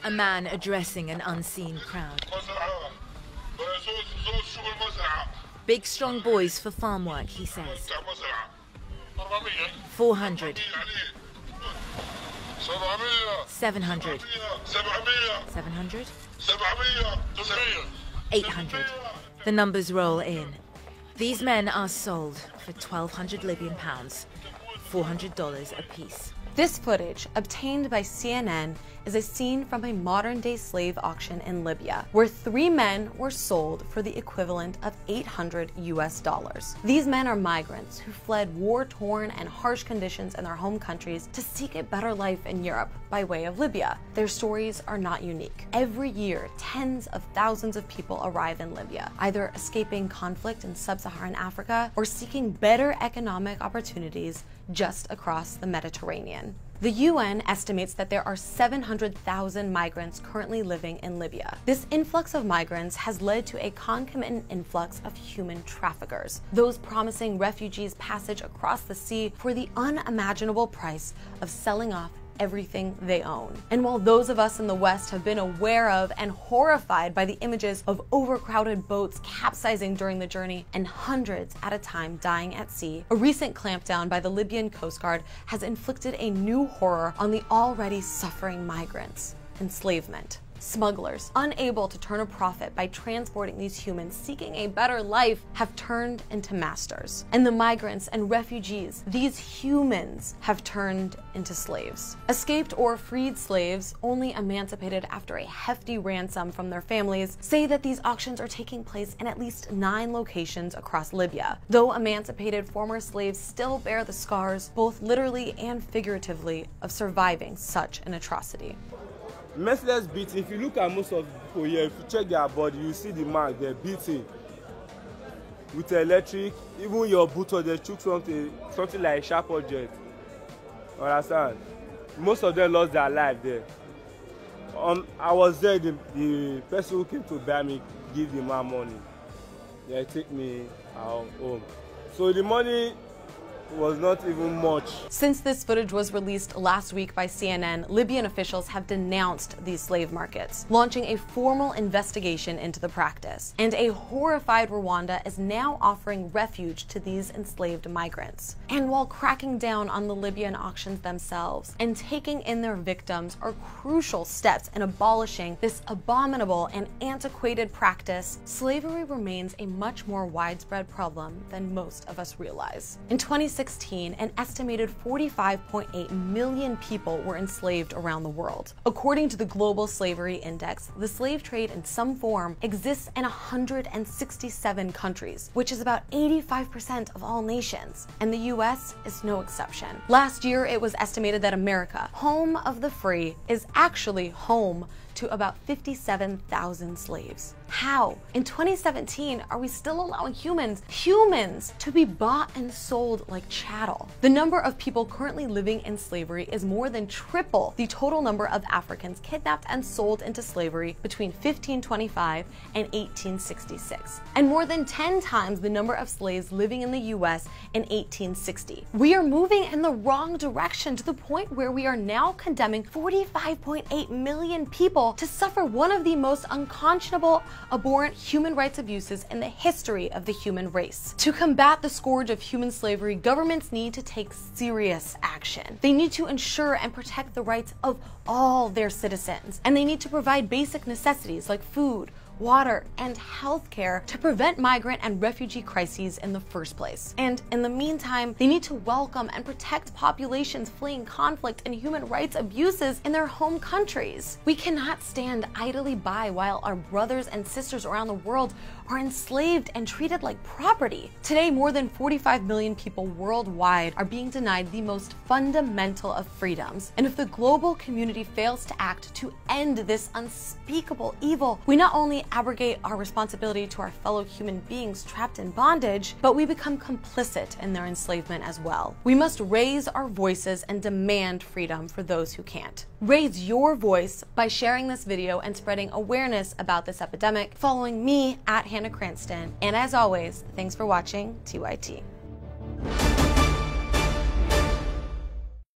A man addressing an unseen crowd. Big strong boys for farm work, he says. 400. 700. 700. 800. The numbers roll in. These men are sold for 1,200 Libyan pounds, $400 apiece. This footage, obtained by CNN, is a scene from a modern-day slave auction in Libya, where 3 men were sold for the equivalent of $800 US. These men are migrants who fled war-torn and harsh conditions in their home countries to seek a better life in Europe by way of Libya. Their stories are not unique. Every year, tens of thousands of people arrive in Libya, either escaping conflict in sub-Saharan Africa or seeking better economic opportunities just across the Mediterranean. The UN estimates that there are 700,000 migrants currently living in Libya. This influx of migrants has led to a concomitant influx of human traffickers, those promising refugees passage across the sea for the unimaginable price of selling off everything they own. And while those of us in the West have been aware of and horrified by the images of overcrowded boats capsizing during the journey and hundreds at a time dying at sea, a recent clampdown by the Libyan Coast Guard has inflicted a new horror on the already suffering migrants: enslavement. Smugglers, unable to turn a profit by transporting these humans seeking a better life, have turned into masters. And the migrants and refugees, these humans, have turned into slaves. Escaped or freed slaves, only emancipated after a hefty ransom from their families, say that these auctions are taking place in at least 9 locations across Libya. Though emancipated former slaves still bear the scars, both literally and figuratively, of surviving such an atrocity. Merciless beating. If you look at most of the people here, if you check their body, you see the mark, they're beating with electric. Even your boot, or they took something like a sharp object. Understand? Most of them lost their life there. I was there, the person who came to buy me give the man money. They take me home. So the money was not even much. Since this footage was released last week by CNN, Libyan officials have denounced these slave markets, launching a formal investigation into the practice. And a horrified Rwanda is now offering refuge to these enslaved migrants. And while cracking down on the Libyan auctions themselves and taking in their victims are crucial steps in abolishing this abominable and antiquated practice, slavery remains a much more widespread problem than most of us realize. In 2016, an estimated 45.8 million people were enslaved around the world. According to the Global Slavery Index, the slave trade in some form exists in 167 countries, which is about 85% of all nations, and the US is no exception. Last year, it was estimated that America, home of the free, is actually home to about 57,000 slaves. How? In 2017, are we still allowing humans to be bought and sold like chattel? The number of people currently living in slavery is more than triple the total number of Africans kidnapped and sold into slavery between 1525 and 1866, and more than 10 times the number of slaves living in the US in 1860. We are moving in the wrong direction to the point where we are now condemning 45.8 million people to suffer one of the most unconscionable, abhorrent human rights abuses in the history of the human race. To combat the scourge of human slavery, governments need to take serious action. They need to ensure and protect the rights of all their citizens, and they need to provide basic necessities like food, water, and healthcare to prevent migrant and refugee crises in the first place. And in the meantime, they need to welcome and protect populations fleeing conflict and human rights abuses in their home countries. We cannot stand idly by while our brothers and sisters around the world are enslaved and treated like property. Today, more than 45 million people worldwide are being denied the most fundamental of freedoms. And if the global community fails to act to end this unspeakable evil, we not only abrogate our responsibility to our fellow human beings trapped in bondage, but we become complicit in their enslavement as well. We must raise our voices and demand freedom for those who can't. Raise your voice by sharing this video and spreading awareness about this epidemic, following me at Hannah Cranston, and as always, thanks for watching TYT.